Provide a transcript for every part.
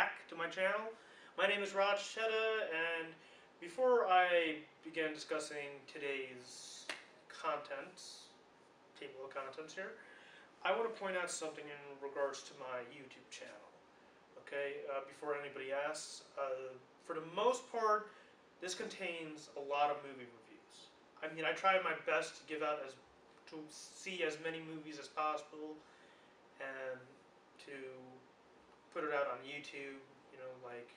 back to my channel. My name is Raj Chetta, and before I begin discussing today's table of contents here, I want to point out something in regards to my YouTube channel. Okay, before anybody asks, for the most part, this contains a lot of movie reviews. I mean, I try my best to see as many movies as possible, and to put it out on YouTube, you know, like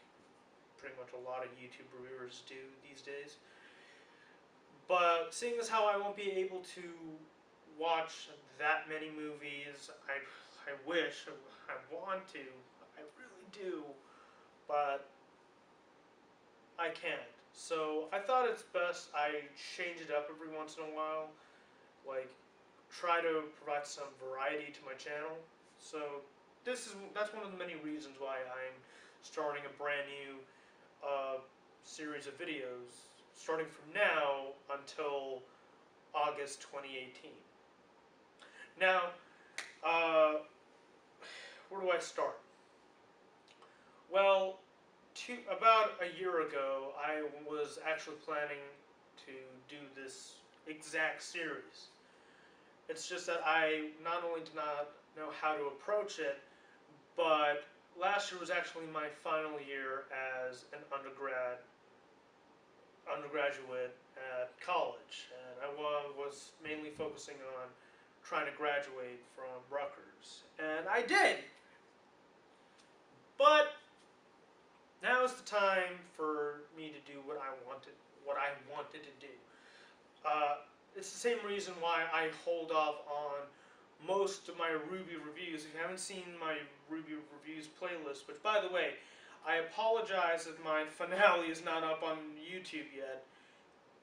pretty much a lot of YouTube reviewers do these days. But seeing as how I won't be able to watch that many movies, I wish, I want to, I really do, but I can't. So I thought it's best I change it up every once in a while, like try to provide some variety to my channel. So that's one of the many reasons why I'm starting a brand new series of videos, starting from now until August 2018. Now, where do I start? Well, about a year ago, I was actually planning to do this exact series. It's just that I not only did not know how to approach it, but last year was actually my final year as an undergraduate at college, and I was mainly focusing on trying to graduate from Rutgers, and I did. But now is the time for me to do what I wanted to do. It's the same reason why I hold off on most of my Ruby reviews. If you haven't seen my Ruby reviews playlist, which by the way, I apologize if my finale is not up on YouTube yet.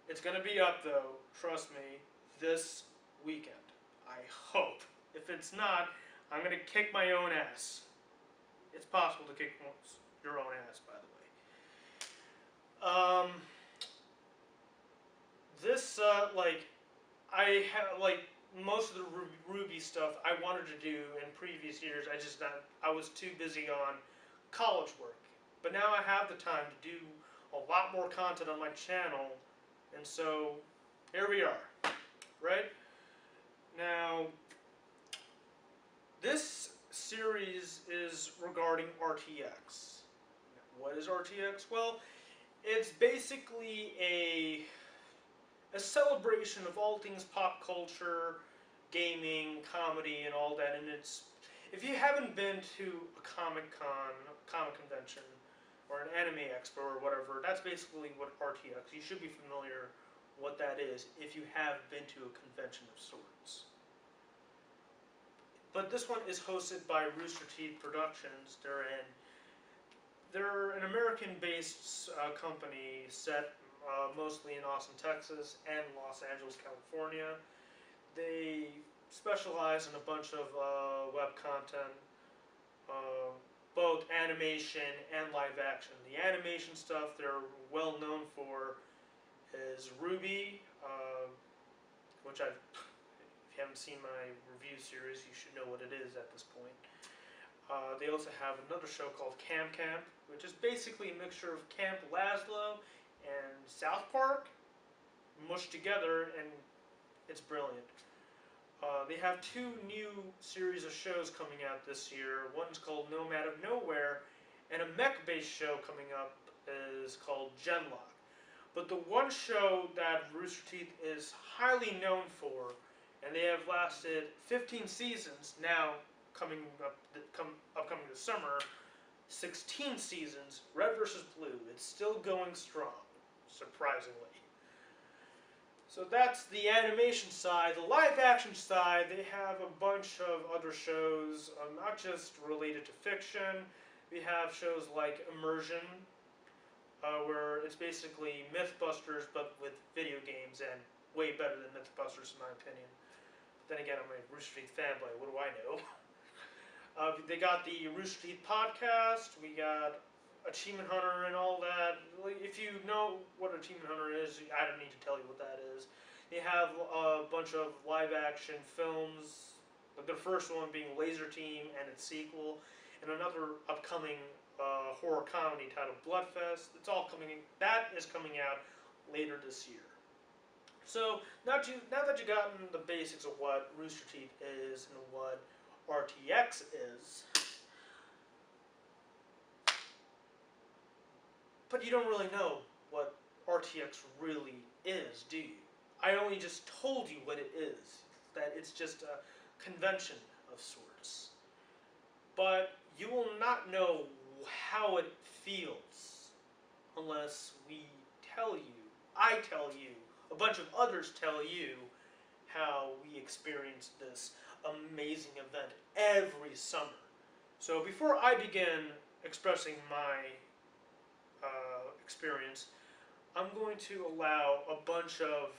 It's going to be up though, trust me, this weekend. I hope. If it's not, I'm going to kick my own ass. It's possible to kick your own ass, by the way. I have, most of the Ruby stuff I wanted to do in previous years, I was too busy on college work. But now I have the time to do a lot more content on my channel, and so here we are, right? Now, this series is regarding RTX. What is RTX? Well, it's basically a celebration of all things pop culture, gaming, comedy, and all that. And if you haven't been to a comic convention, or an anime expo or whatever, that's basically what RTX. You should be familiar what that is if you have been to a convention of sorts. But this one is hosted by Rooster Teeth Productions. They're an American-based company set mostly in Austin, Texas, and Los Angeles, California. They specialize in a bunch of web content, both animation and live action. The animation stuff they're well known for is Ruby, which if you haven't seen my review series, you should know what it is at this point. They also have another show called Camp, which is basically a mixture of Camp Lazlo and South Park mushed together, and it's brilliant. They have two new series of shows coming out this year. One's called Nomad of Nowhere, and a mech-based show coming up is called Genlock. But the one show that Rooster Teeth is highly known for, and they have lasted 15 seasons, now upcoming this summer, 16 seasons, Red vs. Blue. It's still going strong, surprisingly. So that's the animation side. The live action side, they have a bunch of other shows, not just related to fiction. We have shows like Immersion, where it's basically Mythbusters but with video games, and way better than Mythbusters in my opinion. But then again, I'm a Rooster Teeth fanboy, what do I know? They got the Rooster Teeth podcast, we got Achievement Hunter and all that. If you know what Achievement Hunter is, I don't need to tell you what that is. They have a bunch of live action films, the first one being Laser Team and its sequel, and another upcoming horror comedy titled Bloodfest. It's all coming. That is coming out later this year. So now that you've gotten the basics of what Rooster Teeth is and what RTX is, but you don't really know what RTX really is, do you? I only just told you what it is. That it's just a convention of sorts. But you will not know how it feels unless we tell you, I tell you, a bunch of others tell you how we experience this amazing event every summer. So before I begin expressing my experience, I'm going to allow a bunch of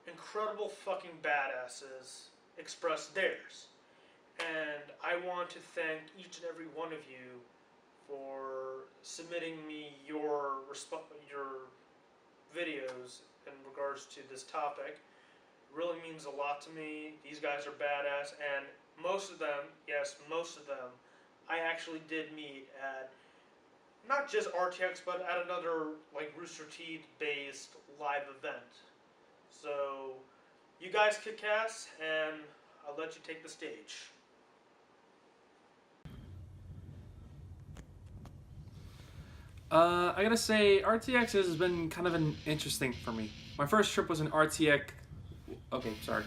incredible fucking badasses express theirs. And I want to thank each and every one of you for submitting me your videos in regards to this topic. It really means a lot to me. These guys are badass, and most of them, yes, most of them, I actually did meet at not just RTX, but at another like Rooster Teeth based live event. So you guys kick ass, and I'll let you take the stage. I gotta say, RTX has been kind of an interesting for me. My first trip was in RTX. Okay, sorry.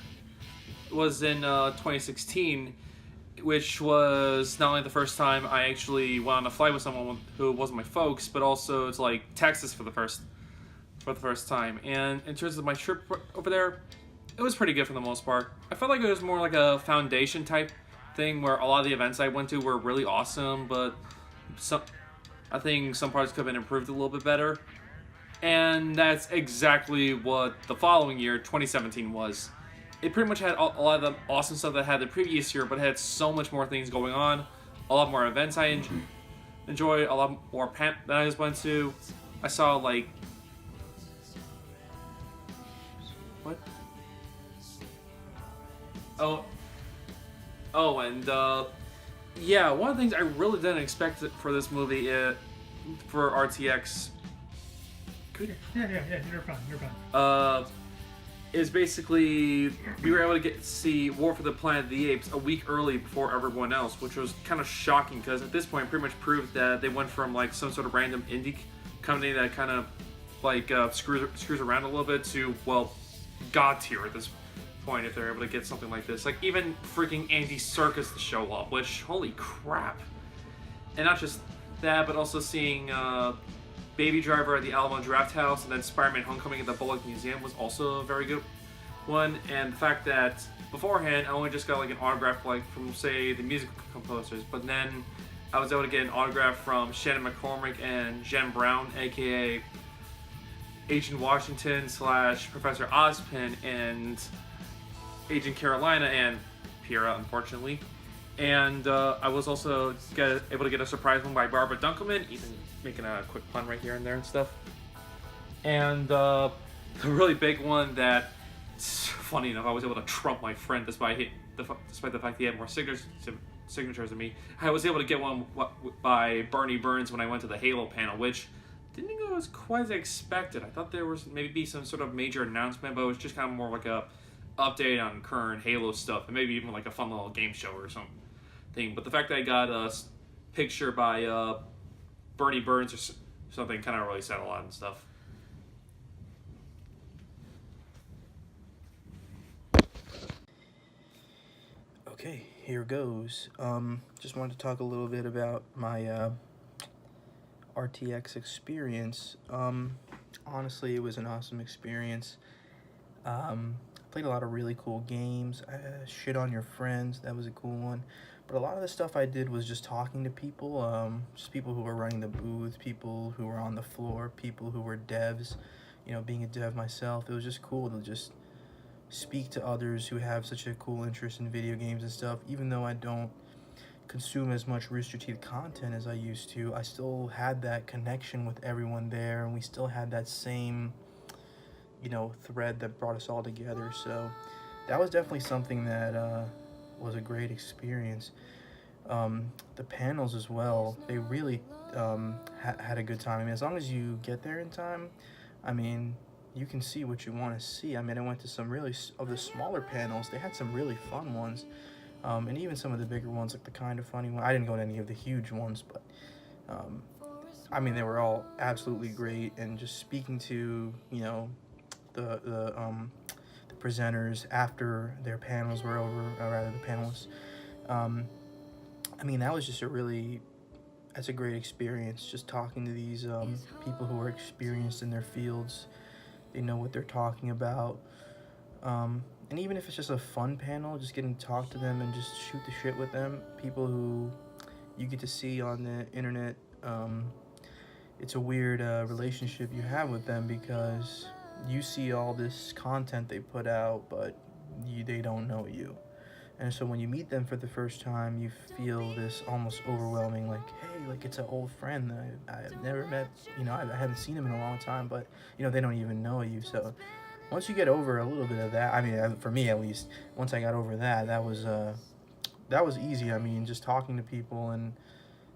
It was in 2016, which was not only the first time I actually went on a flight with someone who wasn't my folks, but also to like Texas for the first time. And in terms of my trip over there, it was pretty good for the most part. I felt like it was more like a foundation type thing where a lot of the events I went to were really awesome, but I think some parts could have been improved a little bit better. And that's exactly what the following year, 2017, was. It pretty much had a lot of the awesome stuff that I had the previous year, but it had so much more things going on. A lot more events I enjoyed, a lot more that I just went to. I saw, like... What? Oh, and, yeah, one of the things I really didn't expect for this movie, for RTX... Yeah, you're fine. Is basically we were able to see War for the Planet of the Apes a week early before everyone else, which was kind of shocking because at this point it pretty much proved that they went from like some sort of random indie company that kind of like screws around a little bit to, well, god tier at this point if they're able to get something like this. Like even freaking Andy Serkis to show up, which holy crap. And not just that, but also seeing Baby Driver at the Alamo Draft House, and then Spider-Man Homecoming at the Bullock Museum was also a very good one. And the fact that beforehand I only just got like an autograph like from say the music composers, but then I was able to get an autograph from Shannon McCormick and Jen Brown, aka Agent Washington / Professor Ozpin and Agent Carolina and Pyrrha, unfortunately. And I was also able to get a surprise one by Barbara Dunkelman, even making a quick pun right here and there and stuff. And the really big one that, funny enough, I was able to trump my friend despite the fact he had more signatures than me. I was able to get one by Bernie Burns when I went to the Halo panel, which didn't go as quite as expected. I thought there was maybe some sort of major announcement, but it was just kind of more like a update on current Halo stuff, and maybe even like a fun little game show or something. But the fact that I got a picture by Bernie Burns or something kind of really said a lot and stuff. Okay, here goes. Just wanted to talk a little bit about my RTX experience. Honestly, it was an awesome experience. Played a lot of really cool games. Shit on your friends, that was a cool one. But a lot of the stuff I did was just talking to people, just people who were running the booth, people who were on the floor, people who were devs. You know, being a dev myself, it was just cool to just speak to others who have such a cool interest in video games and stuff. Even though I don't consume as much Rooster Teeth content as I used to, I still had that connection with everyone there, and we still had that same, you know, thread that brought us all together. So that was definitely something that was a great experience. The panels as well, they really had a good time. I mean, as long as you get there in time, I mean, you can see what you want to see. I mean, I went to some really, of the smaller panels, they had some really fun ones. And even some of the bigger ones, like the kind of funny one. I didn't go to any of the huge ones, but I mean, they were all absolutely great. And just speaking to, you know, the presenters after their panels were over, or rather the panelists, I mean, that was just that's a great experience, just talking to these people who are experienced in their fields. They know what they're talking about. And even if it's just a fun panel, just getting to talk to them and just shoot the shit with them, people who you get to see on the internet, it's a weird relationship you have with them, because you see all this content they put out, but they don't know you. And so when you meet them for the first time, you feel this almost overwhelming, like, hey, like, it's an old friend that I've never met, you know, I haven't seen him in a long time, but, you know, they don't even know you. So once you get over a little bit of that, I mean, for me at least, once I got over that, that was easy. I mean, just talking to people and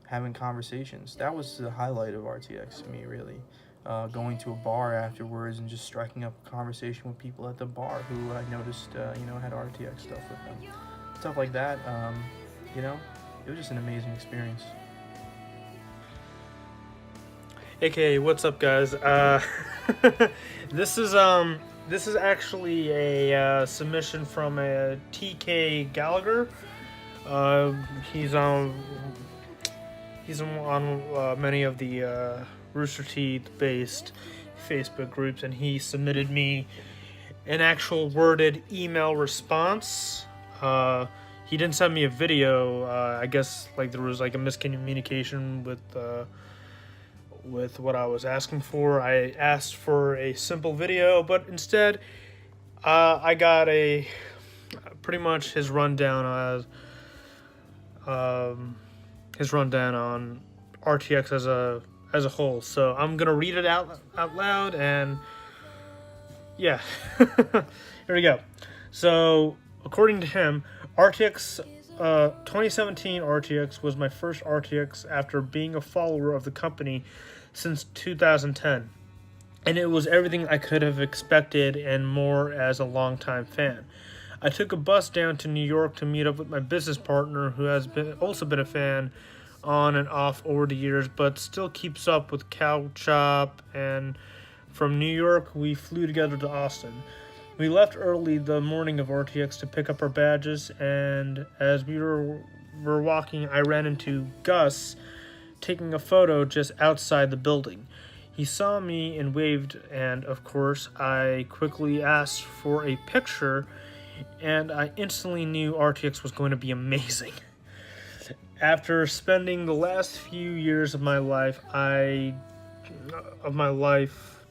having conversations. That was the highlight of RTX to me, really. Going to a bar afterwards and just striking up a conversation with people at the bar who I noticed, you know, had RTX stuff with them. Stuff like that, you know, it was just an amazing experience. AKA, what's up, guys? This is actually a submission from a TK Gallagher. He's on many of the Rooster Teeth based Facebook groups, and he submitted me an actual worded email response. He didn't send me a video. I guess like there was like a miscommunication with what I was asking for. I asked for a simple video, but instead I got pretty much his rundown on RTX as a whole. So I'm gonna read it out loud, and yeah. Here we go. So according to him, RTX 2017 RTX was my first RTX after being a follower of the company since 2010, and it was everything I could have expected and more as a longtime fan. I took a bus down to New York to meet up with my business partner, who has also been a fan on and off over the years, but still keeps up with Cow Chop, and from New York we flew together to Austin. We left early the morning of RTX to pick up our badges, and as we were walking, I ran into Gus taking a photo just outside the building. He saw me and waved, and of course, I quickly asked for a picture, and I instantly knew RTX was going to be amazing. After spending the last few years of my life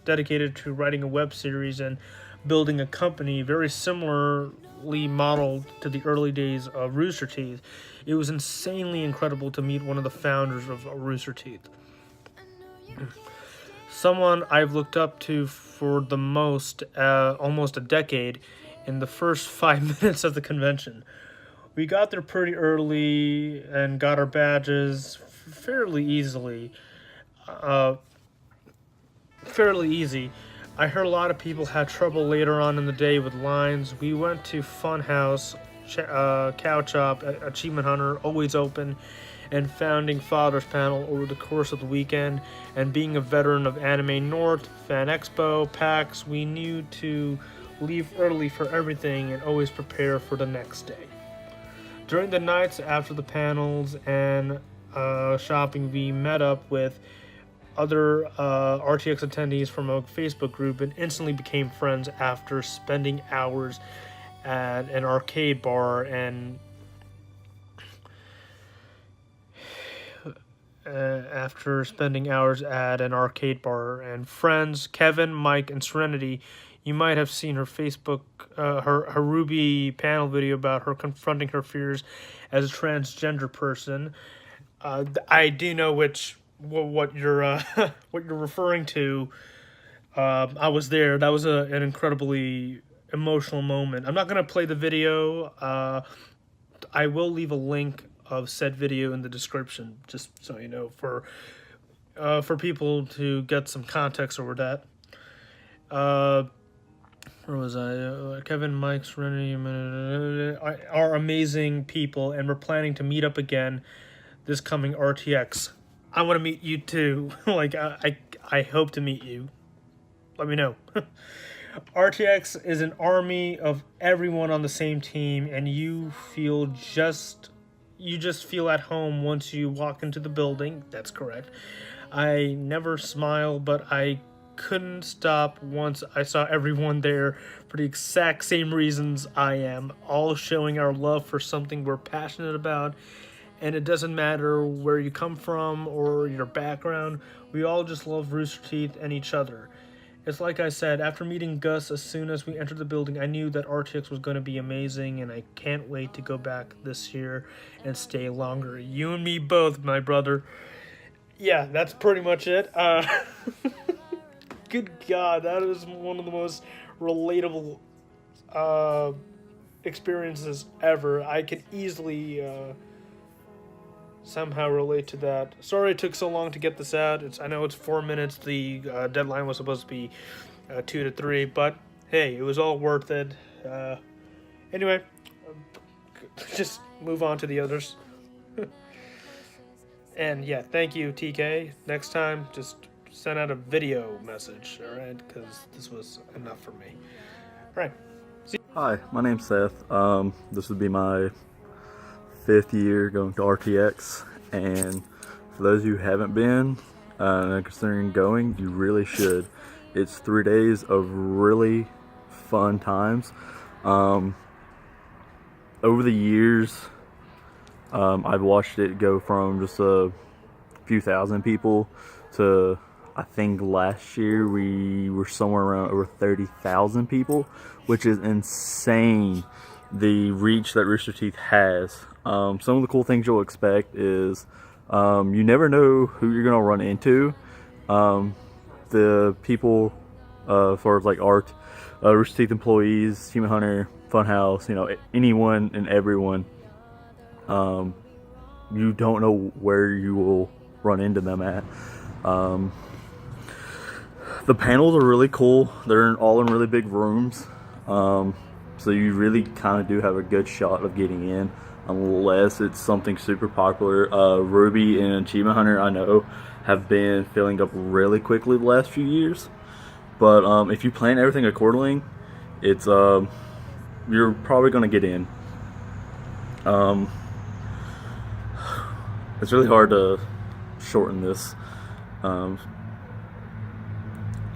dedicated to writing a web series and building a company very similarly modeled to the early days of Rooster Teeth, it was insanely incredible to meet one of the founders of Rooster Teeth. Someone I've looked up to for the most, almost a decade, in the first 5 minutes of the convention. We got there pretty early and got our badges fairly easy. I heard a lot of people had trouble later on in the day with lines. We went to Funhouse, Cow Chop, Achievement Hunter, Always Open, and Founding Fathers panel over the course of the weekend. And being a veteran of Anime North, Fan Expo, PAX, we knew to leave early for everything and always prepare for the next day. During the nights after the panels and shopping, we met up with other RTX attendees from a Facebook group and instantly became friends after spending hours at an arcade bar and friends Kevin, Mike, and Serenity. You might have seen her Facebook, her Ruby panel video about her confronting her fears as a transgender person. I do know what you're referring to. I was there. That was an incredibly emotional moment. I'm not gonna play the video. I will leave a link of said video in the description, just so you know, for people to get some context over that. Where was I? Kevin, Mike's running are amazing people, and we're planning to meet up again this coming RTX. I want to meet you too. Like, I hope to meet you. Let me know. RTX is an army of everyone on the same team, and you just feel at home once you walk into the building. That's correct. I never smile, but I couldn't stop once I saw everyone there for the exact same reasons I am, all showing our love for something we're passionate about. And it doesn't matter where you come from or your background, we all just love Rooster Teeth and each other. It's like I said, after meeting Gus, as soon as we entered the building, I knew that RTX was going to be amazing, and I can't wait to go back this year and stay longer. You and me both, my brother. Yeah, that's pretty much it. Good God, that is one of the most relatable experiences ever. I could easily somehow relate to that. Sorry it took so long to get this out. I know it's 4 minutes. The deadline was supposed to be 2 to 3, but hey, it was all worth it. Anyway, just move on to the others. And yeah, thank you, TK. Next time, just send out a video message, alright? Because this was enough for me. Alright. Hi, my name's Seth. This would be my 5th year going to RTX, and for those of you who haven't been and considering going, you really should. It's 3 days of really fun times. Over the years, I've watched it go from just a few thousand people to, I think last year we were somewhere around over 30,000 people, which is insane, the reach that Rooster Teeth has. Some of the cool things you'll expect is you never know who you're going to run into. The people, as far as like art, Rooster Teeth employees, Human Hunter, Funhouse, you know, anyone and everyone, you don't know where you will run into them at. The panels are really cool. They're all in really big rooms, so you really kind of do have a good shot of getting in, unless it's something super popular. Ruby and Achievement Hunter, I know, have been filling up really quickly the last few years, but if you plan everything accordingly, it's you're probably going to get in. It's really hard to shorten this.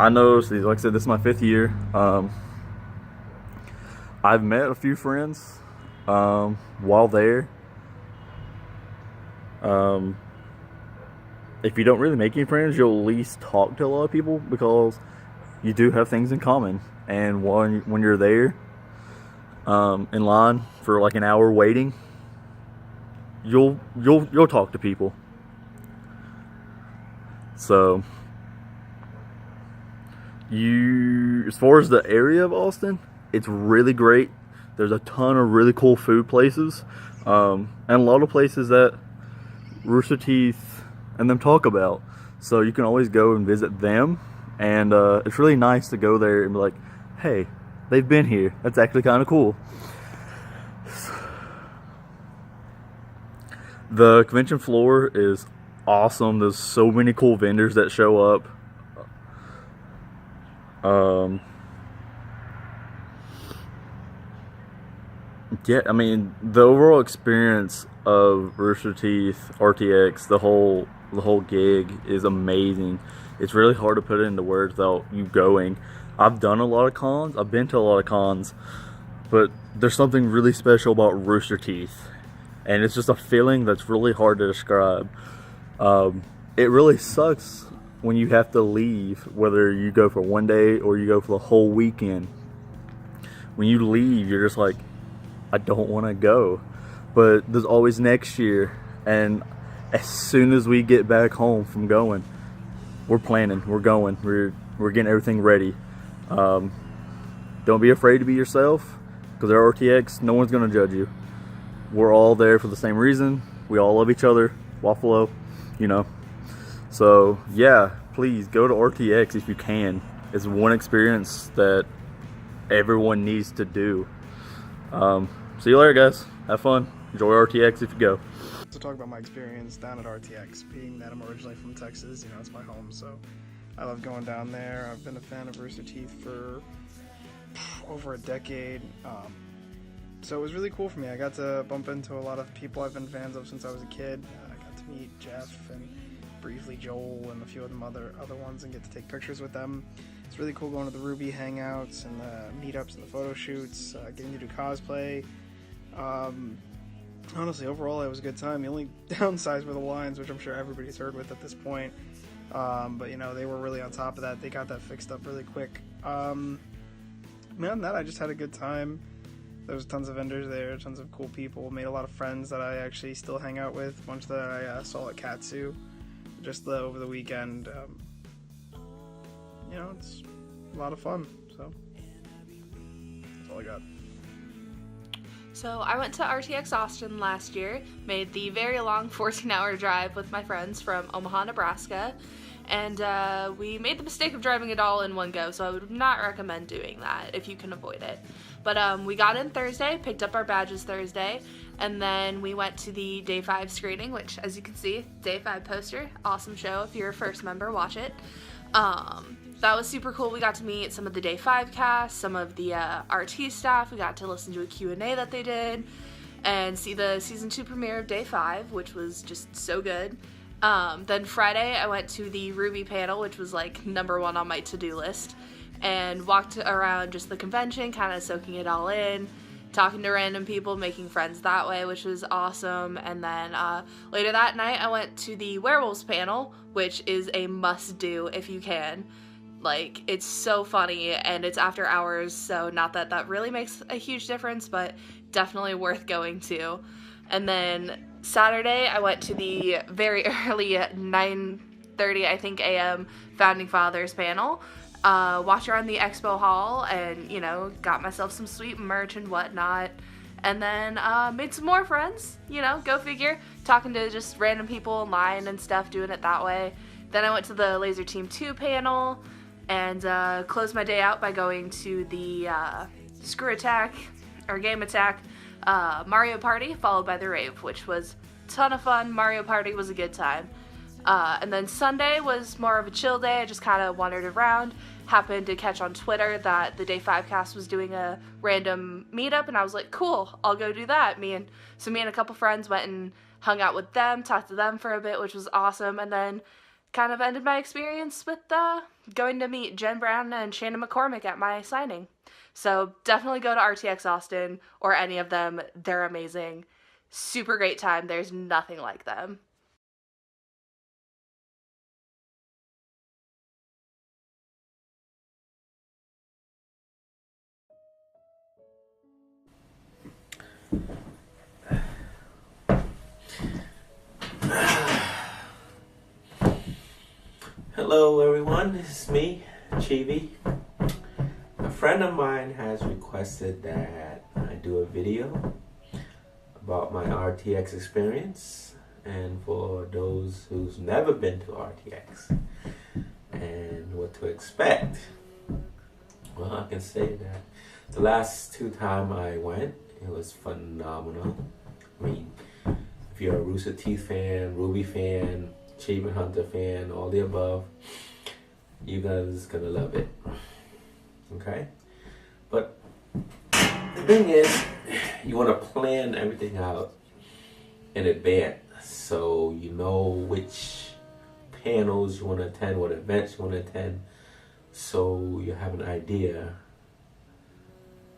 I know, like I said, this is my 5th year. I've met a few friends while there. If you don't really make any friends, you'll at least talk to a lot of people, because you do have things in common. And when you're there in line for like an hour waiting, you'll talk to people. So as far as the area of Austin, it's really great. There's a ton of really cool food places, and a lot of places that Rooster Teeth and them talk about. So you can always go and visit them, and it's really nice to go there and be like, hey, they've been here. That's actually kind of cool. The convention floor is awesome. There's so many cool vendors that show up. Yeah, I mean, the overall experience of Rooster Teeth, RTX, the whole gig is amazing. It's really hard to put it into words without you going. I've done a lot of cons. I've been to a lot of cons, but there's something really special about Rooster Teeth, and it's just a feeling that's really hard to describe. It really sucks when you have to leave, whether you go for one day or you go for the whole weekend. When you leave, you're just like, I don't want to go. But there's always next year, and as soon as we get back home from going, we're planning, we're going, we're getting everything ready. Don't be afraid to be yourself, because at RTX, no one's going to judge you. We're all there for the same reason, We all love each other. Waffalo, you know. So yeah, please go to RTX if you can. It's one experience that everyone needs to do. See you later, guys. Have fun. Enjoy RTX if you go. To talk about my experience down at RTX, being that I'm originally from Texas, you know, it's my home, so I love going down there. I've been a fan of Rooster Teeth for over a decade, so it was really cool for me. I got to bump into a lot of people I've been fans of since I was a kid. I got to meet Jeff and briefly Joel and a few of them other ones and get to take pictures with them. It's really cool going to the Ruby hangouts and the meetups and the photo shoots, getting to do cosplay. Honestly, overall, it was a good time. The only downside were the lines, which I'm sure everybody's heard with at this point. But, you know, they were really on top of that. They got that fixed up really quick. Beyond that, I just had a good time. There was tons of vendors there, tons of cool people. Made a lot of friends that I actually still hang out with. A bunch that I saw at Katsu just over the weekend. You know, it's a lot of fun. So, that's all I got. So I went to RTX Austin last year, made the very long 14-hour drive with my friends from Omaha, Nebraska, and we made the mistake of driving it all in one go, so I would not recommend doing that if you can avoid it. But we got in Thursday, picked up our badges Thursday, and then we went to the Day 5 screening, which, as you can see, Day 5 poster, awesome show. If you're a first member, watch it. That was super cool. We got to meet some of the Day 5 cast, some of the RT staff. We got to listen to a Q&A that they did and see the Season 2 premiere of Day 5, which was just so good. Then Friday, I went to the Ruby panel, which was like #1 on my to-do list, and walked around just the convention, kind of soaking it all in, talking to random people, making friends that way, which was awesome. And then later that night, I went to the Werewolves panel, which is a must-do if you can. Like, it's so funny, and it's after hours, so not that that really makes a huge difference, but definitely worth going to. And then Saturday, I went to the very early 9:30, I think, a.m. Founding Fathers panel. Walked around the expo hall and, you know, got myself some sweet merch and whatnot. And then made some more friends, you know, go figure. Talking to just random people in line and stuff, doing it that way. Then I went to the Laser Team 2 panel and closed my day out by going to the Screw Attack, or Game Attack, Mario Party, followed by the Rave, which was a ton of fun. Mario Party was a good time. And then Sunday was more of a chill day. I just kind of wandered around. Happened to catch on Twitter that the Day 5 cast was doing a random meetup, and I was like, cool, I'll go do that. Me and a couple friends went and hung out with them, talked to them for a bit, which was awesome, and then kind of ended my experience with going to meet Jen Brown and Shannon McCormick at my signing. So definitely go to RTX Austin or any of them. They're amazing. Super great time. There's nothing like them. Hello everyone, this is me, Chibi. A friend of mine has requested that I do a video about my RTX experience, and for those who's never been to RTX and what to expect. Well, I can say that the last 2 times I went, it was phenomenal. I mean, if you're a Rooster Teeth fan, Ruby fan, Achievement Hunter fan, all the above, you guys gonna love it. Okay? But the thing is, you want to plan everything out in advance so you know which panels you want to attend, what events you want to attend, so you have an idea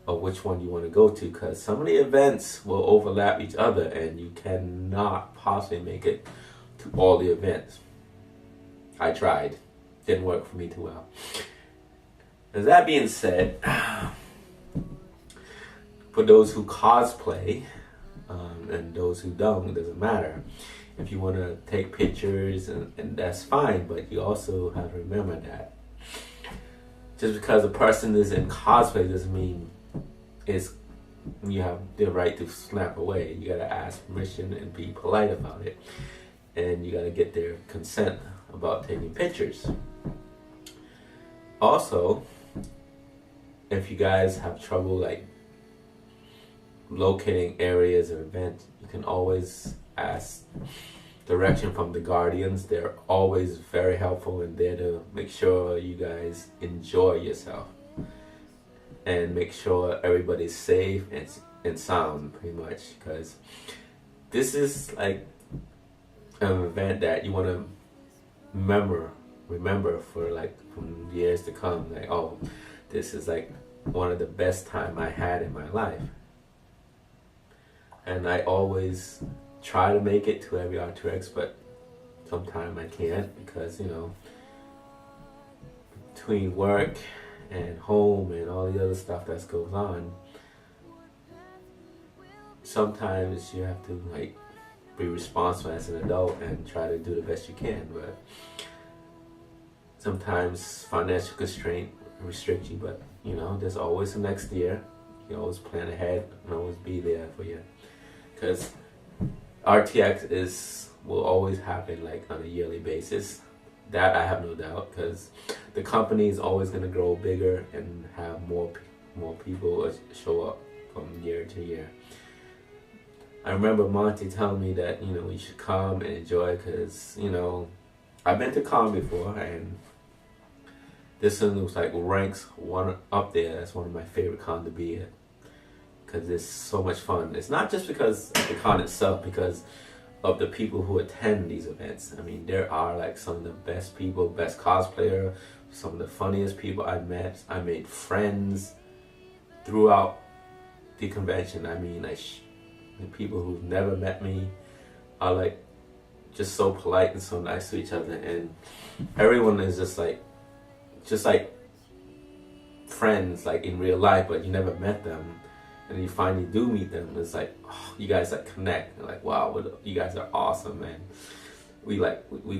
of which one you want to go to, because some of the events will overlap each other and you cannot possibly make it to all the events. I tried. Didn't work for me too well. As that being said, for those who cosplay and those who don't, it doesn't matter. If you want to take pictures, and that's fine, but you also have to remember that just because a person is in cosplay doesn't mean it's you have the right to snap away. You gotta ask permission and be polite about it, and you gotta get their consent about taking pictures. Also, if you guys have trouble like locating areas or events, you can always ask direction from the guardians. They're always very helpful and there to make sure you guys enjoy yourself and make sure everybody's safe and sound, pretty much, because this is like an event that you want to remember for like from years to come. Like, oh, this is like one of the best time I had in my life. And I always try to make it to every RTX, but sometimes I can't because, you know, between work and home and all the other stuff that goes on, sometimes you have to like be responsible as an adult and try to do the best you can, but sometimes financial constraint restrict you. But you know, there's always the next year. You always plan ahead and always be there for you, because RTX will always happen like on a yearly basis. That I have no doubt, because the company is always going to grow bigger and have more people show up from year to year. I remember Monty telling me that, you know, we should come and enjoy, because, you know, I've been to con before, and this one was like ranks one up there. That's one of my favorite con to be at, because it's so much fun. It's not just because of the con itself, because of the people who attend these events. I mean, there are like some of the best people, best cosplayer, some of the funniest people I met. I made friends throughout the convention. I mean, like the people who've never met me are like just so polite and so nice to each other, and everyone is just like friends, like in real life, but you never met them. And you finally do meet them, it's like, oh, you guys like connect. You're like, wow, you guys are awesome, man. We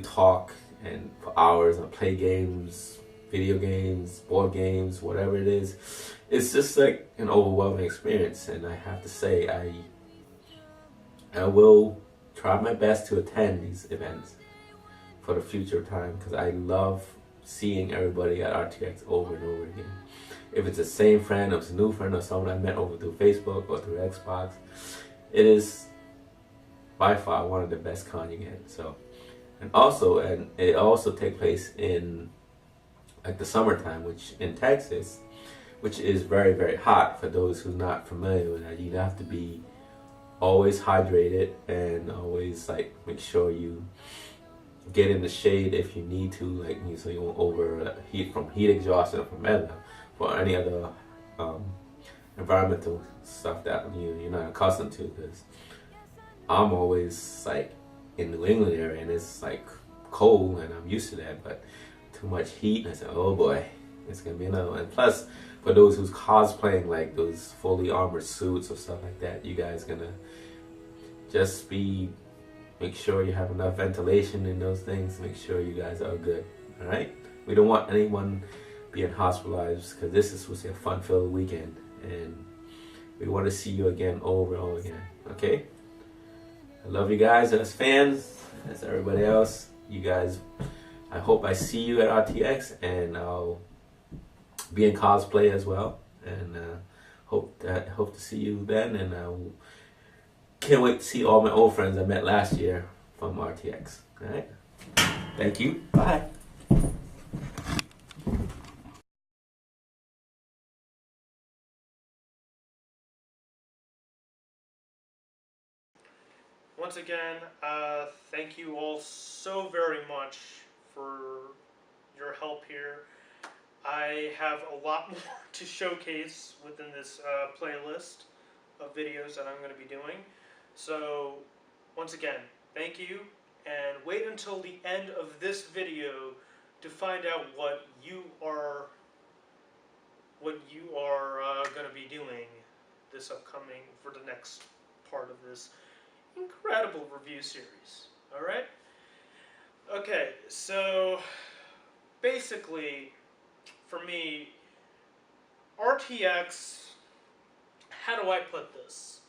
talk and for hours and play games, video games, board games, whatever it is. It's just like an overwhelming experience, and I have to say, I will try my best to attend these events for the future time, because I love seeing everybody at RTX over and over again. If it's the same friend, or it's a new friend, or someone I met over through Facebook or through Xbox, it is by far one of the best con you get. So, and it also takes place in like the summertime, which in Texas, which is very, very hot. For those who are not familiar with that, you have to be always hydrated and always like make sure you get in the shade if you need to, like, so you won't overheat from heat exhaustion or from weather, or any other environmental stuff that you're not accustomed to. Because I'm always like in New England area and it's like cold and I'm used to that, but too much heat and I said, oh boy, it's gonna be another one. And plus, for those who's cosplaying like those fully armored suits or stuff like that, you guys gonna just make sure you have enough ventilation in those things. Make sure you guys are good. All right, we don't want anyone being hospitalized, because this is supposed to be a fun-filled weekend, and we want to see you again over and over again. Okay, I love you guys as fans, as everybody else. You guys, I hope I see you at RTX, and I'll be in cosplay as well, and hope to see you then. And I can't wait to see all my old friends I met last year from RTX. All right, thank you. Bye. Once again, thank you all so very much for your help here. I have a lot more to showcase within this playlist of videos that I'm going to be doing. So, once again, thank you, and wait until the end of this video to find out what you are going to be doing this upcoming, for the next part of this incredible review series. Alright? Okay, so basically, for me, RTX how do I put this?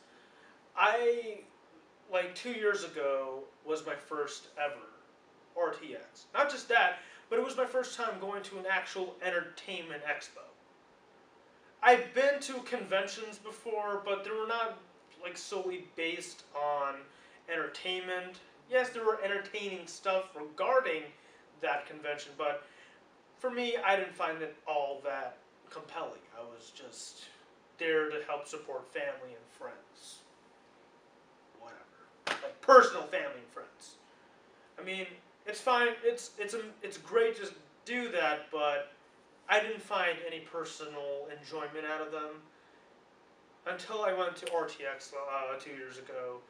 Like 2 years ago was my first ever RTX. Not just that, but it was my first time going to an actual entertainment expo. I've been to conventions before, but they were not like solely based on entertainment. Yes, there were entertaining stuff regarding that convention, but for me, I didn't find it all that compelling. I was just there to help support family and friends. Whatever. Like personal family and friends. I mean, it's fine. It's great to do that, but I didn't find any personal enjoyment out of them until I went to RTX 2 years ago,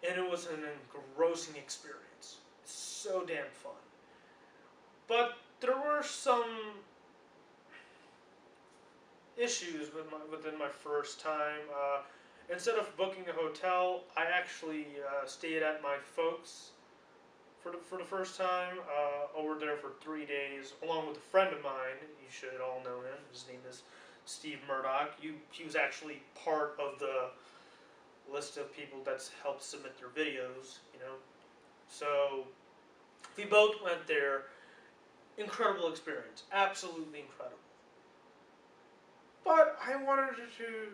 and it was an engrossing experience. So damn fun. But there were some issues within my first time. Instead of booking a hotel, I actually stayed at my folks for the first time over there for 3 days, along with a friend of mine. You should all know him. His name is Steve Murdoch. He was actually part of the list of people that's helped submit their videos, you know. So we both went there. Incredible experience. Absolutely incredible. But I wanted to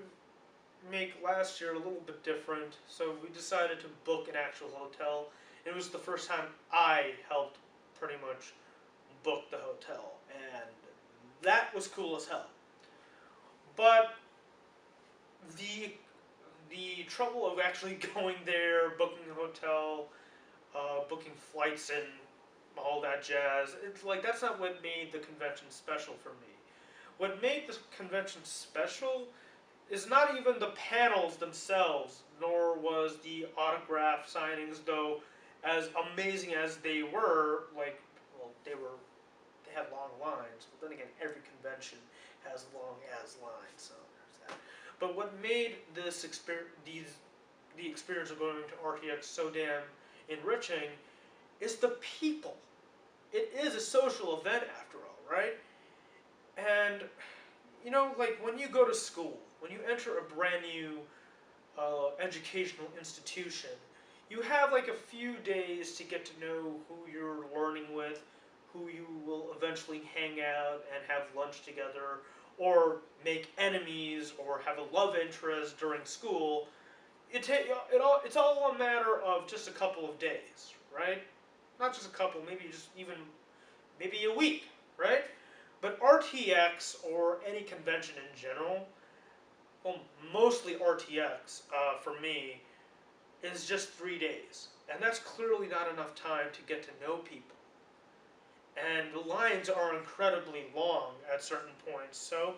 make last year a little bit different, so we decided to book an actual hotel. It was the first time I helped pretty much book the hotel, and that was cool as hell. But the trouble of actually going there, booking a hotel, booking flights and all that jazz, it's like that's not what made the convention special for me. What made the convention special is not even the panels themselves, nor was the autograph signings, though as amazing as they were, like, well, they had long lines, but then again, every convention has long as lines, so there's that. But what made this the experience of going to RTX so damn enriching is the people. It is a social event after all, right? And, you know, like when you go to school, when you enter a brand new educational institution, you have like a few days to get to know who you're learning with, who you will eventually hang out and have lunch together, or make enemies, or have a love interest during school. It's all a matter of just a couple of days, right? Not just a couple, maybe a week, right? But RTX, or any convention in general, well, mostly RTX for me, is just 3 days. And that's clearly not enough time to get to know people. And the lines are incredibly long at certain points, so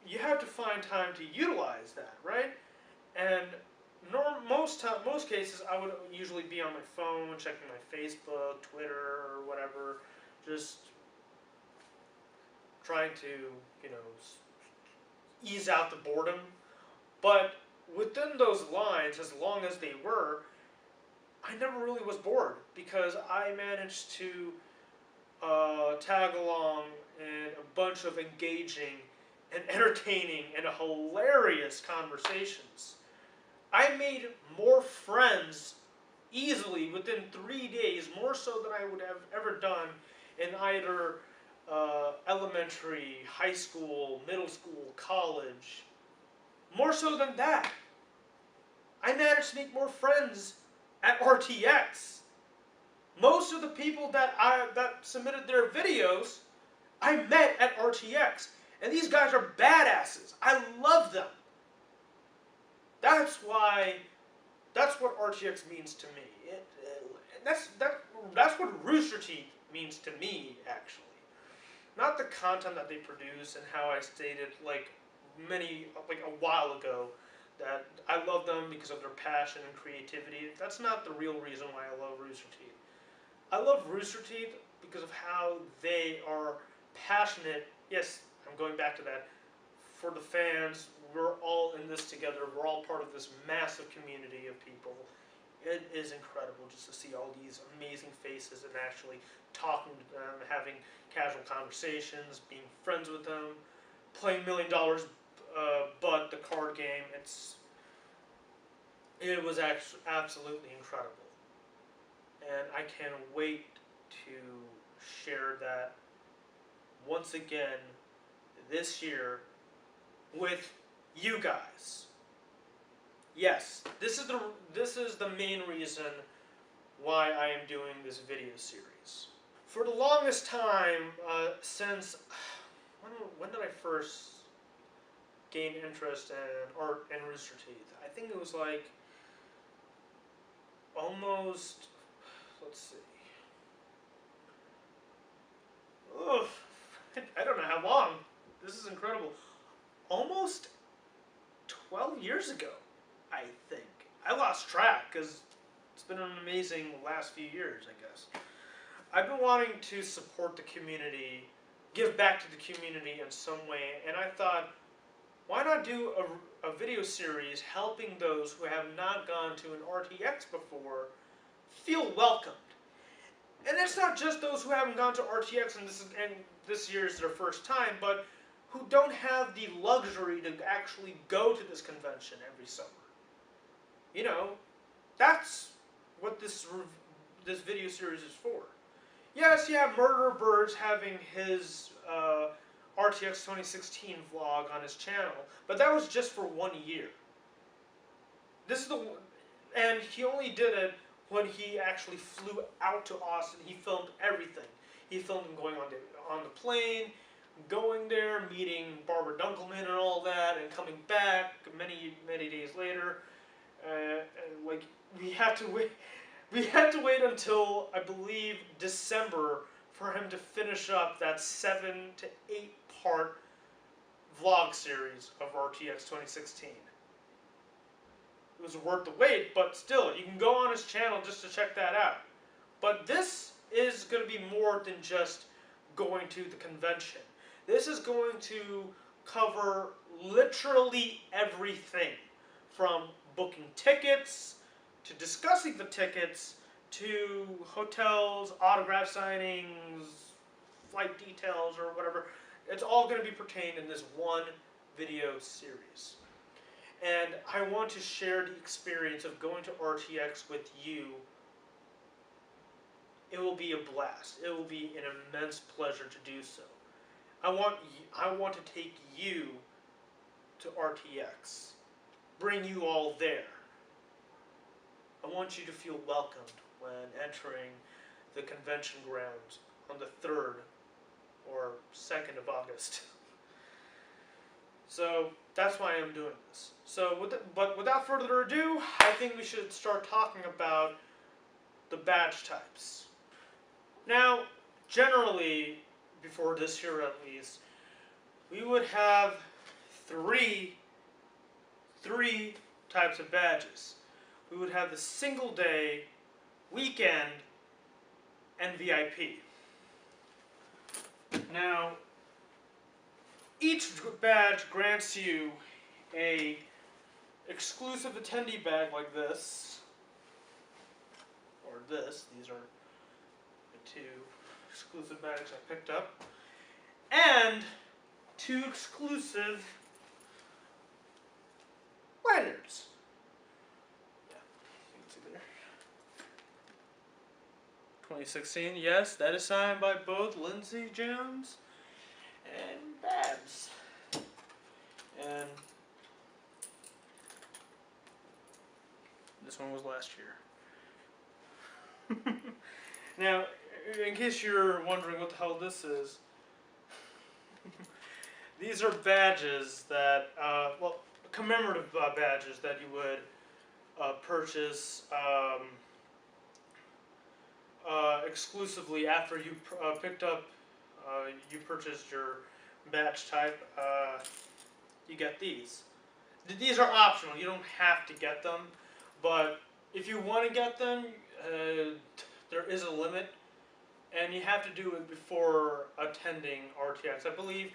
you have to find time to utilize that, right? And most cases, I would usually be on my phone, checking my Facebook, Twitter, or whatever, just trying to, you know, ease out the boredom. But within those lines, as long as they were, I never really was bored, because I managed to tag along in a bunch of engaging and entertaining and hilarious conversations. I made more friends easily within 3 days, more so than I would have ever done in either elementary, high school, middle school, college. More so than that. I managed to make more friends at RTX. Most of the people that submitted their videos, I met at RTX. And these guys are badasses. I love them. That's what RTX means to me. That's what Rooster Teeth means to me, actually. Not the content that they produce, and how I stated like a while ago that I love them because of their passion and creativity. That's not the real reason why I love Rooster Teeth. I love Rooster Teeth because of how they are passionate. Yes, I'm going back to that. For the fans, we're all in this together. We're all part of this massive community of people. It is incredible just to see all these amazing faces and actually talking to them, having casual conversations, being friends with them, playing $1 Million But the card game. it was actually absolutely incredible, and I can't wait to share that once again this year with you guys. Yes, this is the main reason why I am doing this video series. For the longest time, since when did I first gain interest in Rooster Teeth? I think it was like almost, let's see. Ugh, I don't know how long. This is incredible. Almost 12 years ago, I think. I lost track because it's been an amazing last few years, I guess. I've been wanting to support the community, give back to the community in some way, and I thought, why not do a video series helping those who have not gone to an RTX before feel welcomed? And it's not just those who haven't gone to RTX and this year is their first time, but who don't have the luxury to actually go to this convention every summer. You know, that's what this video series is for. Yes, you have Murder Birds having his RTX 2016 vlog on his channel, but that was just for 1 year. And he only did it when he actually flew out to Austin. He filmed everything. He filmed him going on the plane, going there, meeting Barbara Dunkelman and all that, and coming back many days later. And like we had to wait until I believe December for him to finish up that 7 to 8 part vlog series of RTX 2016. It was worth the wait, but still, you can go on his channel just to check that out. But this is going to be more than just going to the convention. This is going to cover literally everything, from booking tickets, to discussing the tickets, to hotels, autograph signings, flight details, or whatever. It's all going to be pertained in this one video series. And I want to share the experience of going to RTX with you. It will be a blast. It will be an immense pleasure to do so. I want to take you to RTX. Bring you all there. I want you to feel welcomed when entering the convention grounds on the 3rd or 2nd of August. So that's why I'm doing this. But without further ado, I think we should start talking about the badge types. Now, generally, before this year at least, we would have three types of badges. We would have the single day, weekend, and VIP. Now, each badge grants you a exclusive attendee badge like this, or this. These are the 2 exclusive badges I picked up, and 2 exclusive lanyards. Yeah, you can see there. 2016, yes, that is signed by both Lindsay Jones and Babs. And this one was last year. Now, in case you're wondering what the hell this is, these are badges that, commemorative badges that you would purchase exclusively after you you purchased your badge type. You get these. These are optional. You don't have to get them, but if you want to get them, there is a limit, and you have to do it before attending RTX. I believe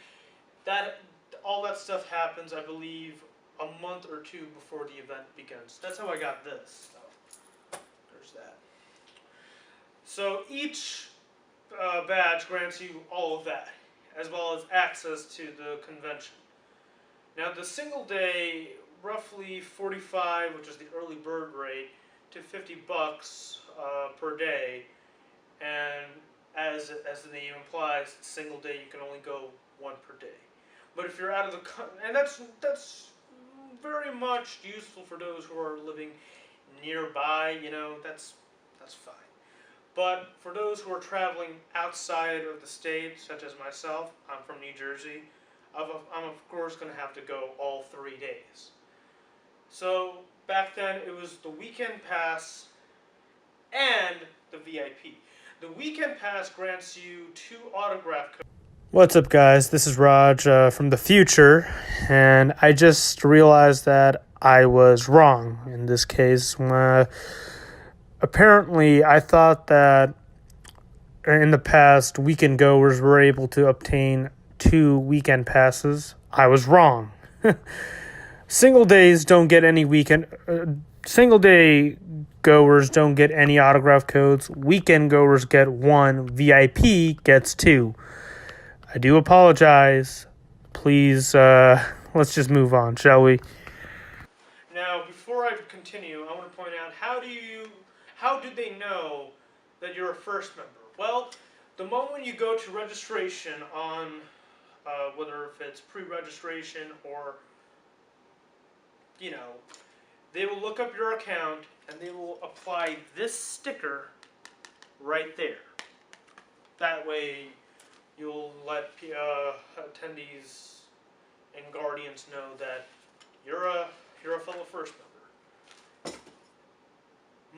that all that stuff happens, I believe, a month or 2 before the event begins. That's how I got this. So there's that. So each badge grants you all of that, as well as access to the convention. Now, the single day roughly 45, which is the early bird rate, to $50 per day, and as the name implies, single day you can only go one per day. But if you're out of the and that's very much useful for those who are living nearby. That's fine. But for those who are traveling outside of the state, such as myself, I'm from New Jersey. I'm of course going to have to go all 3 days. So back then it was the weekend pass and the VIP. The weekend pass grants you 2 autograph codes. What's up, guys? This is Raj from the future, and I just realized that I was wrong in this case. Apparently, I thought that in the past, weekend goers were able to obtain 2 weekend passes. I was wrong. Single days don't get any single day goers don't get any autograph codes. Weekend goers get 1. VIP gets 2. I do apologize. Please, let's just move on, shall we? Now, before I continue, I want to point out, how do they know that you're a first member? Well, the moment you go to registration on, whether if it's pre-registration or, they will look up your account and they will apply this sticker right there. That way, you'll let attendees and guardians know that you're a fellow first member.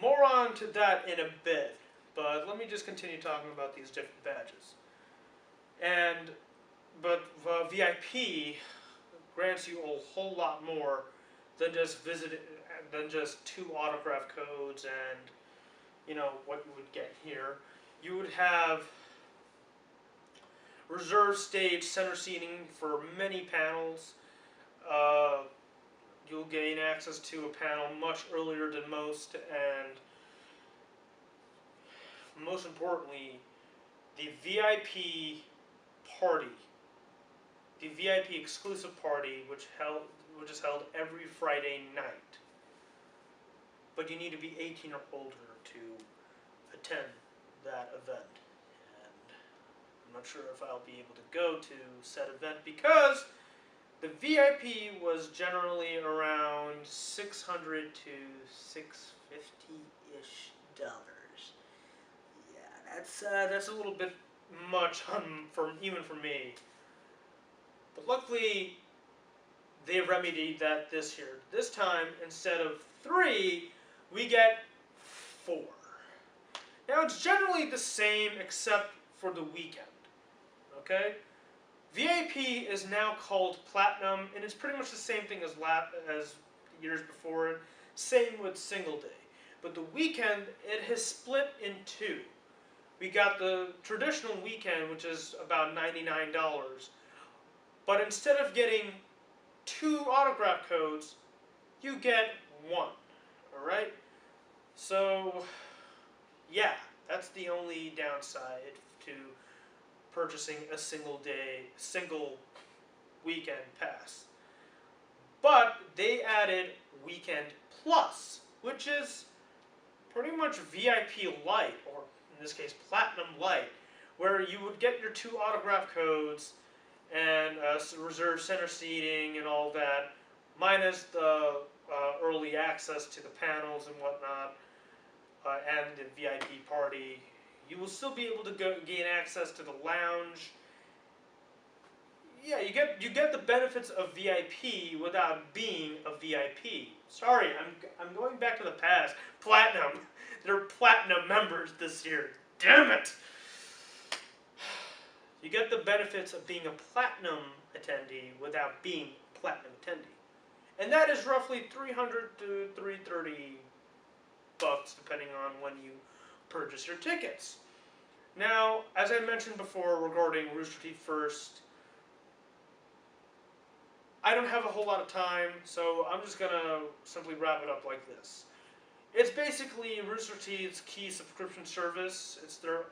More on to that in a bit, but let me just continue talking about these different badges. But VIP grants you a whole lot more than just 2 autograph codes and what you would get here. You would have reserved stage center seating for many panels. You'll gain access to a panel much earlier than most, and most importantly, the VIP party, the VIP exclusive party, which is held every Friday night. But you need to be 18 or older to attend that event. I'm not sure if I'll be able to go to said event because the VIP was generally around $600 to $650-ish. Yeah, that's a little bit much even for me. But luckily, they remedied that this year. This time, instead of 3, we get 4. Now it's generally the same except for the weekend. Okay? VIP is now called Platinum, and it's pretty much the same thing as years before it. Same with Single Day. But the weekend, it has split in 2. We got the traditional weekend, which is about $99. But instead of getting 2 autograph codes, you get 1. Alright? So, yeah, that's the only downside to purchasing a single weekend pass. But they added Weekend Plus, which is pretty much VIP Light, or in this case Platinum Light, where you would get your 2 autograph codes and reserved center seating and all that, minus the early access to the panels and whatnot, and the VIP party. You will still be able to gain access to the lounge. Yeah, you get the benefits of VIP without being a VIP. Sorry, I'm going back to the past. Platinum. They're Platinum members this year. Damn it! You get the benefits of being a Platinum attendee without being a Platinum attendee. And that is roughly $300 to $330, depending on when you purchase your tickets. Now, as I mentioned before regarding Rooster Teeth First, I don't have a whole lot of time, so I'm just going to simply wrap it up like this. It's basically Rooster Teeth's key subscription service. It's the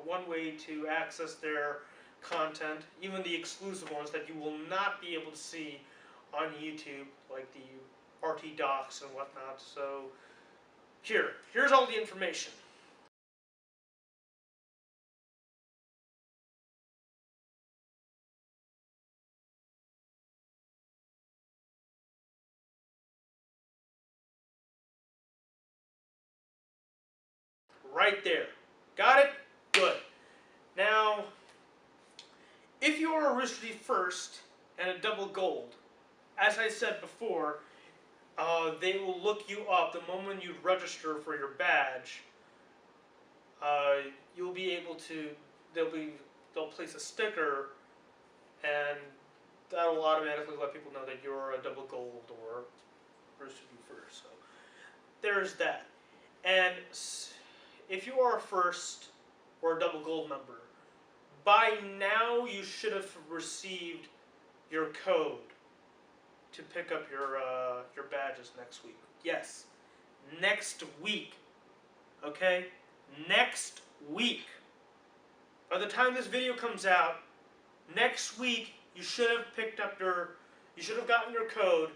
one way to access their content, even the exclusive ones that you will not be able to see on YouTube, like the RT docs and whatnot. So here's all the information. Right there. Got it? Good. Now, if you are a Rooster Teeth first and a double gold, as I said before, they will look you up the moment you register for your badge. You'll be able to. They'll place a sticker, and that'll automatically let people know that you're a double gold or Rooster Teeth first. So there's that. And if you are a first or a double gold member, by now you should have received your code to pick up your badges next week. Yes, next week. Okay, next week. By the time this video comes out, next week you should have picked up you should have gotten your code,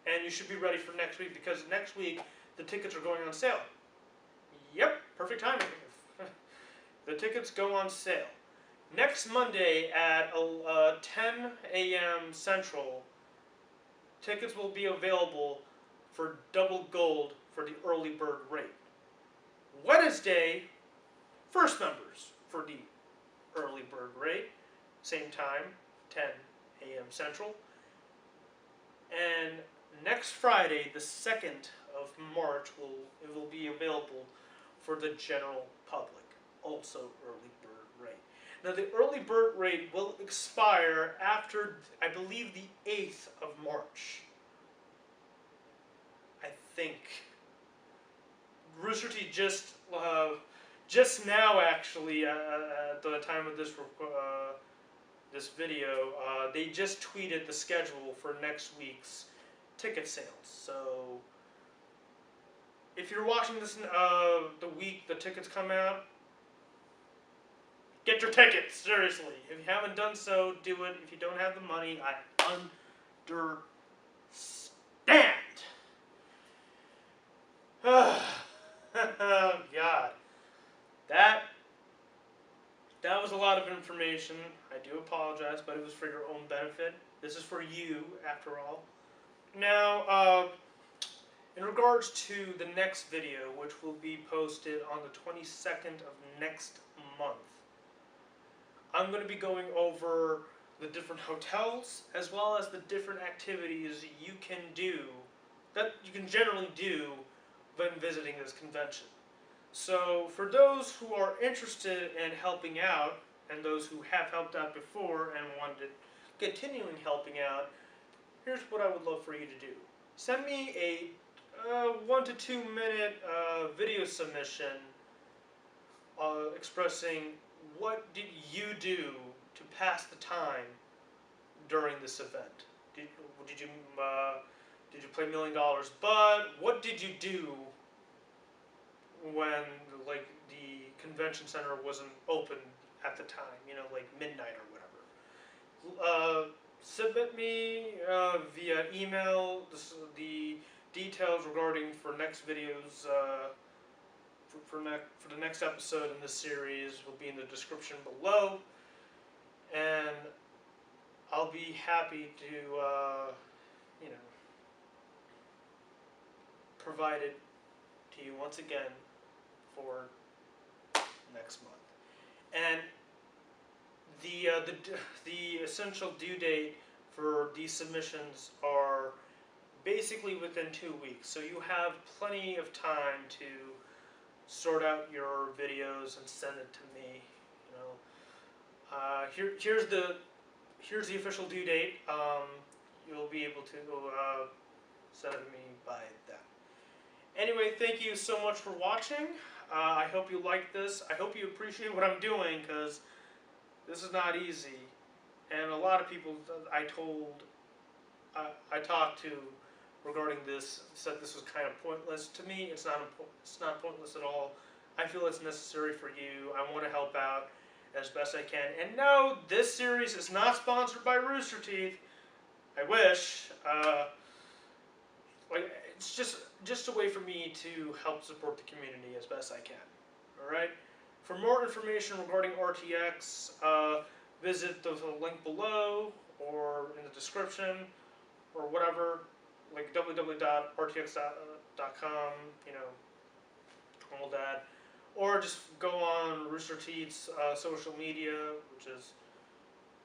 and you should be ready for next week, because next week the tickets are going on sale. Yep, perfect timing. The tickets go on sale. Next Monday at 10 a.m. Central, tickets will be available for double gold for the early bird rate. Wednesday, first members for the early bird rate, same time, 10 a.m. Central. And next Friday, the 2nd of March, it will be available for the general public, also early bird rate. Now, the early bird rate will expire after, I believe, the 8th of March. I think. Rooster Teeth just now, actually, at the time of this video, they just tweeted the schedule for next week's ticket sales. So, if you're watching this the week the tickets come out, get your tickets, seriously. If you haven't done so, do it. If you don't have the money, I understand. Oh, God. That was a lot of information. I do apologize, but it was for your own benefit. This is for you, after all. Now, in regards to the next video, which will be posted on the 22nd of next month, I'm going to be going over the different hotels, as well as the different activities you can do, that you can generally do when visiting this convention. So, for those who are interested in helping out, and those who have helped out before and want to continuing helping out, here's what I would love for you to do. Send me a 1 to 2 minute video submission expressing what did you do to pass the time during this event. Did you play $1 Million Bud? What did you do when, like, the convention center wasn't open at the time, you know, like midnight or whatever? Submit me via email the details regarding for next videos, for the next episode in this series will be in the description below, and I'll be happy to, provide it to you once again for next month. And the essential due date for these submissions are basically within 2 weeks, so you have plenty of time to sort out your videos and send it to me. Here's the official due date. You'll be able to send it to me by that. Anyway, thank you so much for watching. I hope you like this. I hope you appreciate what I'm doing, because this is not easy. And a lot of people I talked to regarding this said this was kind of pointless. To me, it's not pointless at all. I feel it's necessary for you. I want to help out as best I can. And no, this series is not sponsored by Rooster Teeth. I wish. Like, it's just a way for me to help support the community as best I can. All right. For more information regarding RTX, visit the link below or in the description or whatever, like www.rtx.com. You know, all that, or just go on Rooster Teeth's social media, which is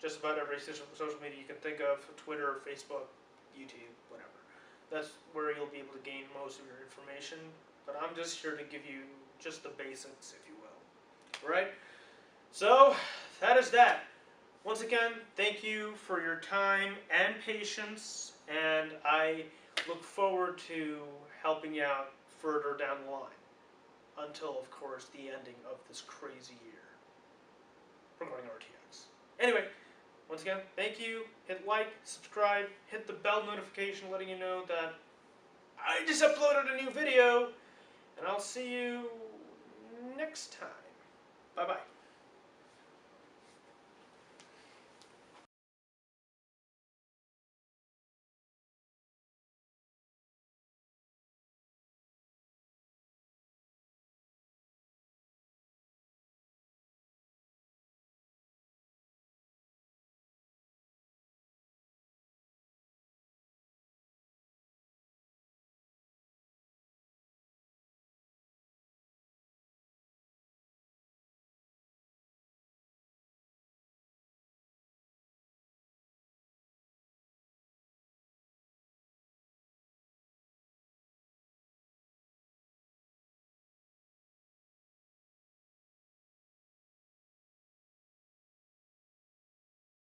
just about every social media you can think of: Twitter, Facebook, YouTube, whatever. That's where you'll be able to gain most of your information. But I'm just here to give you just the basics, if you will. Right? So, that is that. Once again, thank you for your time and patience, and I look forward to helping you out further down the line. Until, of course, the ending of this crazy year regarding RTX. Anyway, once again, thank you. Hit like, subscribe, hit the bell notification letting you know that I just uploaded a new video, and I'll see you next time. Bye-bye.